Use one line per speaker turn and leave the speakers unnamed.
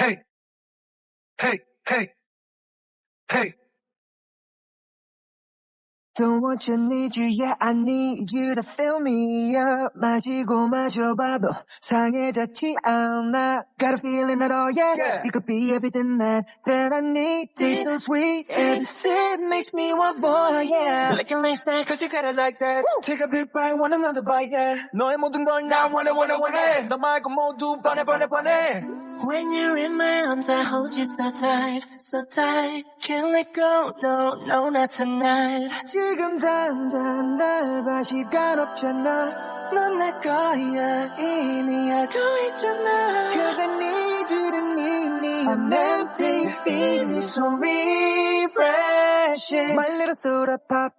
Hey, hey, hey, hey.
Don't want you, need you, yeah, I need you to fill me up. 마시고 마셔봐도 상해졌지 않아. Got a feeling that, oh yeah, you could be everything that I need. Taste so sweet, every sip makes me want more, yeah.
Like your last night, cause you got it like that. Woo. Take a big bite, want another bite, yeah. 너의 모든 걸 나 원해. 너 말고 모두 뻔해.
When you're in my arms, I hold you so tight, so tight. Can't let go, no, not tonight. 지금 당장 날 봐, 시간 없잖아. 넌 내 거야, 이미 알고 있잖아. Cause I need you to need me. I'm empty, feeling so refreshing. My little soda pop.